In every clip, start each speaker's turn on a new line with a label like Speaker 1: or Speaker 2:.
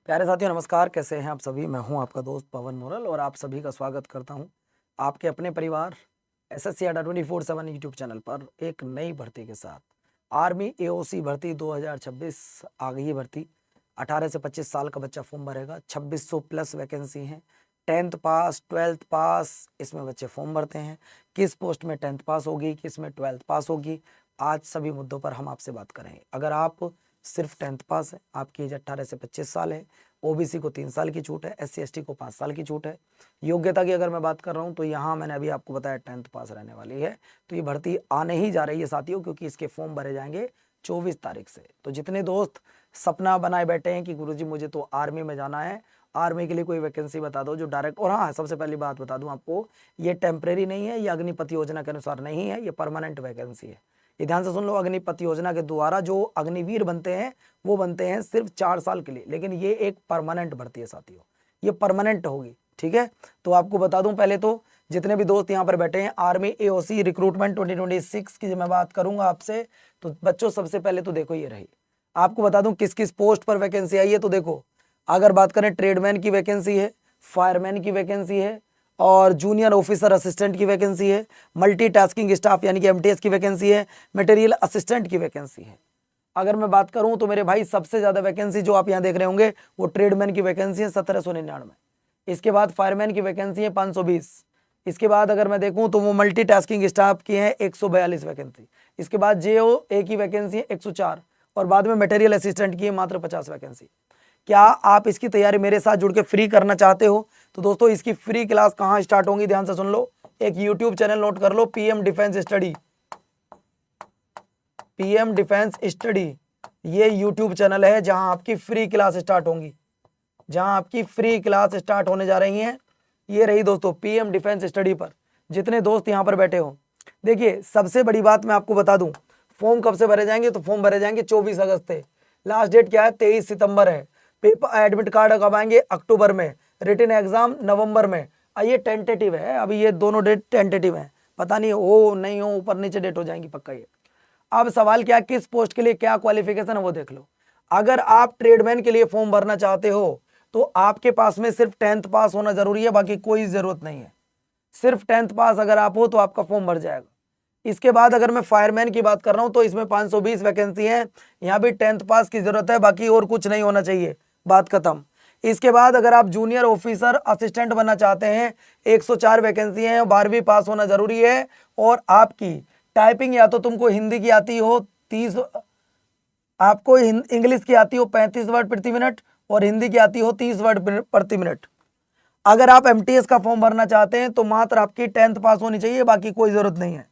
Speaker 1: प्यारे साथियों नमस्कार, कैसे हैं आप सभी। मैं हूं आपका दोस्त पवन मोरल और आप सभी का स्वागत करता हूं आपके अपने परिवार एसएससी अड्डा 24/7 यूट्यूब चैनल पर एक नई भर्ती के साथ। आर्मी एओसी भर्ती 2026 आ गई है भर्ती। 18 से 25 साल का बच्चा फॉर्म भरेगा। 2600 प्लस वैकेंसी हैं। 10th पास 12th पास इसमें बच्चे फॉर्म भरते हैं। किस पोस्ट में 10th पास होगी, किस में 12th पास होगी, आज सभी मुद्दों पर हम आपसे बात करेंगे। अगर आप सिर्फ 10th पास है, आपकी एज 18 से 25 साल है, ओबीसी को 3 साल की छूट है, एससी एसटी को 5 साल की छूट है। योग्यता की अगर मैं बात कर रहा हूं तो यहाँ मैंने अभी आपको बताया 10th पास रहने वाली है। तो ये भर्ती आने ही जा रही है साथियों, क्योंकि इसके फॉर्म भरे जाएंगे 24 तारीख से। तो जितने दोस्त सपना बनाए बैठे हैं कि गुरुजी मुझे तो आर्मी में जाना है, आर्मी के लिए कोई वैकेंसी बता दो जो डायरेक्ट। और हाँ, सबसे पहली बात बता दूं आपको, ये टेम्परेरी नहीं है, ये अग्निपथ योजना के अनुसार नहीं है, ये परमानेंट वैकेंसी है। ये ध्यान से सुन लो, अग्निपथ योजना के द्वारा जो अग्निवीर बनते हैं वो बनते हैं सिर्फ 4 साल के लिए, लेकिन ये एक परमानेंट भर्ती है साथियों, ये परमानेंट होगी। ठीक है, तो आपको बता दूं पहले तो जितने भी दोस्त यहाँ पर बैठे हैं, आर्मी एओसी रिक्रूटमेंट 2026 की जब मैं बात करूंगा आपसे, तो बच्चों सबसे पहले तो देखो ये रही। आपको बता दूं किस किस पोस्ट पर वैकेंसी आई है। तो देखो, अगर बात करें ट्रेडमैन की वैकेंसी है, फायरमैन की वैकेंसी है, और जूनियर ऑफिसर असिस्टेंट की वैकेंसी है, मल्टीटास्किंग स्टाफ यानी कि एमटीएस की वैकेंसी है, मटेरियल असिस्टेंट की वैकेंसी है। अगर मैं बात करूं तो मेरे भाई सबसे ज्यादा वैकेंसी जो आप यहां देख रहे होंगे वो ट्रेडमैन की वैकेंसी है 1799। इसके बाद फायरमैन की वैकेंसी है 520। इसके बाद अगर मैं देखूं तो वो मल्टीटास्किंग स्टाफ की है 142 वैकेंसी। इसके बाद जेओ ए की वैकेंसी है 104, और बाद में मटेरियल असिस्टेंट की है मात्र 50 वैकेंसी। क्या आप इसकी तैयारी मेरे साथ जुड़ के फ्री करना चाहते हो? तो दोस्तों इसकी फ्री क्लास कहां स्टार्ट होंगी, ध्यान से सुन लो। एक यूट्यूब चैनल नोट कर लो, PM defence study. PM defence study ये यूट्यूब चैनल है जहां आपकी फ्री क्लास स्टार्ट होंगी, जहां आपकी फ्री क्लास स्टार्ट होने जा रही हैं। ये रही दोस्तों पीएम डिफेंस स्टडी पर। जितने दोस्त यहां पर बैठे हो, देखिए सबसे बड़ी बात मैं आपको बता दूं, फॉर्म कब से भरे जाएंगे? तो फॉर्म भरे जाएंगे 24 अगस्त से। लास्ट डेट क्या है? 23 सितंबर है। पेपर एडमिट कार्ड कब आएंगे? अक्टूबर में। रिटन एग्जाम नवंबर में। ये टेंटेटिव है, अभी ये दोनों डेट टेंटेटिव है, पता नहीं हो नहीं हो, ऊपर नीचे डेट हो जाएंगी पक्का ये। अब सवाल क्या, किस पोस्ट के लिए क्या क्वालिफिकेशन है वो देख लो। अगर आप ट्रेडमैन के लिए फॉर्म भरना चाहते हो तो आपके पास में सिर्फ 10th पास होना जरूरी है, बाकी कोई जरूरत नहीं है। सिर्फ 10th पास अगर आप हो तो आपका फॉर्म भर जाएगा। इसके बाद अगर मैं फायरमैन की बात कर रहा हूं तो इसमें 520 वैकेंसी है, यहां भी 10th पास की जरूरत है, बाकी और कुछ नहीं होना चाहिए, बात खत्म। इसके बाद अगर आप जूनियर ऑफिसर असिस्टेंट बनना चाहते हैं, 104 वैकेंसी है, 12वीं पास होना जरूरी है, और आपकी टाइपिंग या तो तुमको हिंदी की आती हो 30, आपको इंग्लिश की आती हो 35 वर्ड प्रति मिनट, और हिंदी की आती हो 30 वर्ड प्रति मिनट। अगर आप एमटीएस का फॉर्म भरना चाहते हैं तो मात्र आपकी 10th पास होनी चाहिए, बाकी कोई जरूरत नहीं है।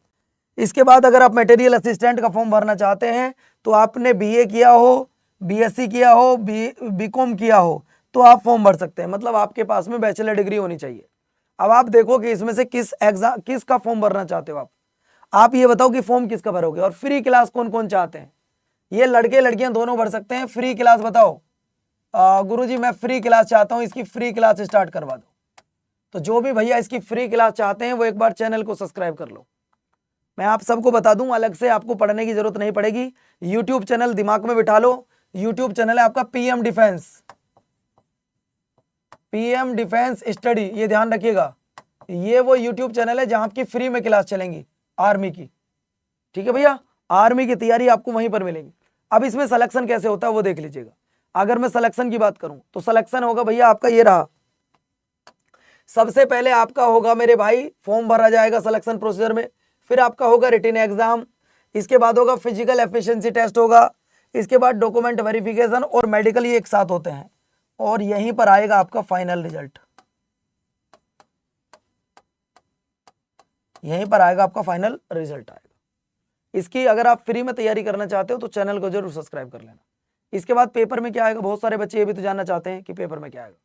Speaker 1: इसके बाद अगर आप मटेरियल असिस्टेंट का फॉर्म भरना चाहते हैं तो आपने बीए किया हो, बीएससी किया हो, बीकॉम किया हो तो आप फॉर्म भर सकते हैं, मतलब आपके पास में बैचलर डिग्री होनी चाहिए। अब आप देखो कि इसमें से किसका फॉर्म भरना चाहते हो आप ये बताओ कि फॉर्म किसका भरोगे। और फ्री क्लास कौन कौन चाहते हैं? ये लड़के लड़कियां दोनों भर सकते हैं। फ्री क्लास बताओ, गुरुजी मैं फ्री क्लास चाहता हूं, इसकी फ्री क्लास स्टार्ट करवा दो। तो जो भी भैया इसकी फ्री क्लास चाहते हैं वो एक बार चैनल को सब्सक्राइब कर लो। मैं आप सबको बता दूं, अलग से आपको पढ़ने की जरूरत नहीं पड़ेगी। यूट्यूब चैनल दिमाग में बिठा लो, यूट्यूब चैनल है आपका पीएम डिफेंस स्टडी, ये ध्यान रखिएगा। ये वो यूट्यूब चैनल है जहां आपकी फ्री में क्लास चलेंगी आर्मी की। ठीक है भैया, आर्मी की तैयारी आपको वहीं पर मिलेगी। अब इसमें सिलेक्शन कैसे होता है वो देख लीजिएगा। अगर मैं सिलेक्शन की बात करूं तो सिलेक्शन होगा भैया आपका, ये रहा। सबसे पहले आपका होगा मेरे भाई, फॉर्म भरा जाएगा सिलेक्शन प्रोसीजर में, फिर आपका होगा रिटन एग्जाम, इसके बाद होगा फिजिकल एफिशिएंसी टेस्ट होगा, इसके बाद डॉक्यूमेंट वेरिफिकेशन और मेडिकल, ये एक साथ होते हैं, और यहीं पर आएगा आपका फाइनल रिजल्ट। यहीं पर आएगा आपका फाइनल रिजल्ट आएगा। इसकी अगर आप फ्री में तैयारी करना चाहते हो तो चैनल को जरूर सब्सक्राइब कर लेना। इसके बाद पेपर में क्या आएगा, बहुत सारे बच्चे ये भी तो जानना चाहते हैं कि पेपर में क्या आएगा।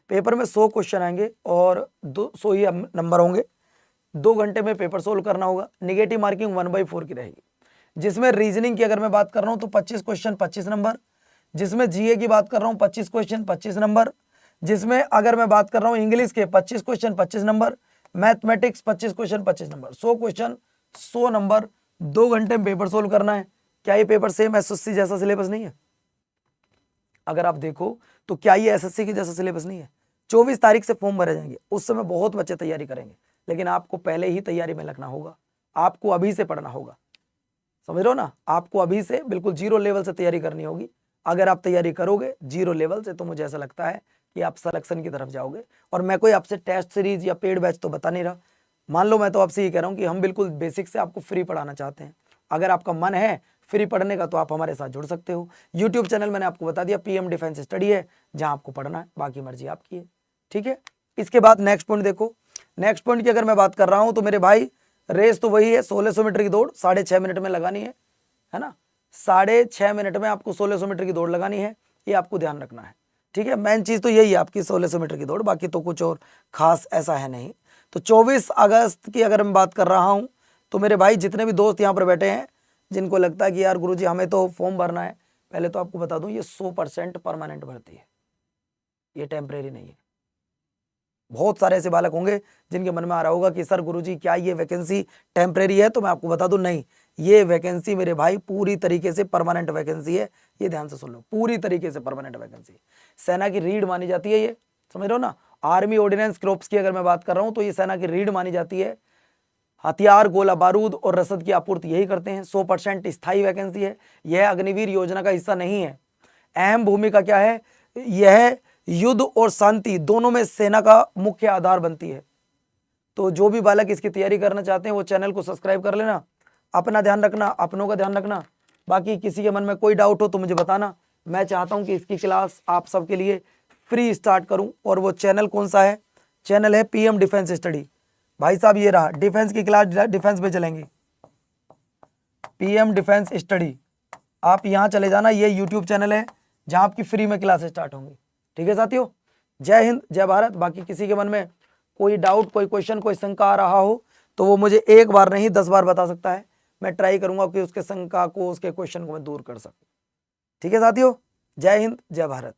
Speaker 1: पेपर में 100 क्वेश्चन आएंगे और 200 ही नंबर होंगे। 2 घंटे में पेपर सोल्व करना होगा। निगेटिव मार्किंग 1/4 की रहेगी। जिसमें रीजनिंग की अगर मैं बात कर रहा हूं तो 25 क्वेश्चन 25 नंबर। जिसमें जीए की बात कर रहा हूं 25 क्वेश्चन 25 नंबर। जिसमें अगर मैं बात कर रहा हूं इंग्लिश के 25 question 25 number. Mathematics 25 question 25 number. 100 question 100 number, 2 घंटे में पेपर सोल्व करना है। क्या ये पेपर सेम एसएससी जैसा सिलेबस नहीं है? अगर आप देखो तो क्या ये एसएससी की जैसा सिलेबस नहीं है। 24 तारीख से फॉर्म भरे जाएंगे, उस समय बहुत बच्चे तैयारी करेंगे, लेकिन आपको पहले ही तैयारी में लगना होगा, आपको अभी से पढ़ना होगा, समझ रहे हो ना। आपको अभी से बिल्कुल 0 लेवल से तैयारी करनी होगी। अगर आप तैयारी करोगे 0 लेवल से तो मुझे ऐसा लगता है कि आप सिलेक्शन की तरफ जाओगे। और मैं कोई आपसे टेस्ट सीरीज या पेड बैच तो बता नहीं रहा। मान लो मैं तो आपसे ये कह रहा हूँ कि हम बिल्कुल बेसिक से आपको फ्री पढ़ाना चाहते हैं। अगर आपका मन है फ्री पढ़ने का तो आप हमारे साथ जुड़ सकते हो। यूट्यूब चैनल मैंने आपको बता दिया, पीएम डिफेंस स्टडी है, जहां आपको पढ़ना है, बाकी मर्जी आपकी है, ठीक है। इसके बाद नेक्स्ट पॉइंट देखो। नेक्स्ट पॉइंट की अगर मैं बात कर रहा हूं तो मेरे भाई रेस तो वही है, 1600 मीटर की दौड़ 6.5 मिनट में लगानी है ना। 6.5 मिनट में आपको 1600 मीटर की दौड़ लगानी है, ये आपको ध्यान रखना है, ठीक है। मेन चीज तो यही है आपकी 1600 मीटर की दौड़, बाकी तो कुछ और खास ऐसा है नहीं। तो 24 अगस्त की अगर मैं बात कर रहा हूं तो मेरे भाई जितने भी दोस्त यहाँ पर बैठे हैं जिनको लगता है कि यार गुरुजी हमें तो फॉर्म भरना है, पहले तो आपको बता दूं ये 100% परमानेंट भर्ती है, ये टेम्परेरी नहीं है। बहुत सारे ऐसे बालक होंगे जिनके मन में आ रहा होगा कि सर गुरुजी क्या ये वैकेंसी टेम्परेरी है, तो मैं आपको बता दूं नहीं, ये वैकेंसी मेरे भाई पूरी तरीके से परमानेंट वैकेंसी है। ये ध्यान से सुन लो, पूरी तरीके से परमानेंट वैकेंसी। सेना की रीढ़ मानी जाती है, ये समझ रहे हो ना। आर्मी ऑर्डिनेंस क्रॉप्स की अगर मैं बात कर रहा हूं तो ये सेना की रीढ़ मानी जाती है। हथियार, गोला बारूद और रसद की आपूर्ति यही करते हैं। 100% स्थायी वैकेंसी है। यह अग्निवीर योजना का हिस्सा नहीं है। अहम भूमिका क्या है, यह युद्ध और शांति दोनों में सेना का मुख्य आधार बनती है। तो जो भी बालक इसकी तैयारी करना चाहते हैं वो चैनल को सब्सक्राइब कर लेना। अपना ध्यान रखना, अपनों का ध्यान रखना। बाकी किसी के मन में कोई डाउट हो तो मुझे बताना। मैं चाहता हूं कि इसकी क्लास आप सबके लिए फ्री स्टार्ट करूं। और वो चैनल कौन सा है, चैनल है पीएम डिफेंस स्टडी। भाई साहब ये रहा, डिफेंस की क्लास डिफेंस पे चलेंगी, पीएम डिफेंस स्टडी। आप यहाँ चले जाना, ये यूट्यूब चैनल है जहाँ आपकी फ्री में क्लास स्टार्ट होंगी, ठीक है साथियों। जय हिंद, जय भारत। बाकी किसी के मन में कोई डाउट, कोई क्वेश्चन, कोई शंका आ रहा हो तो वो मुझे एक बार नहीं 10 बार बता सकता है। मैं ट्राई करूंगा कि उसके शंका को, उसके क्वेश्चन को मैं दूर कर सकूं, ठीक है साथियों। जय हिंद, जय भारत।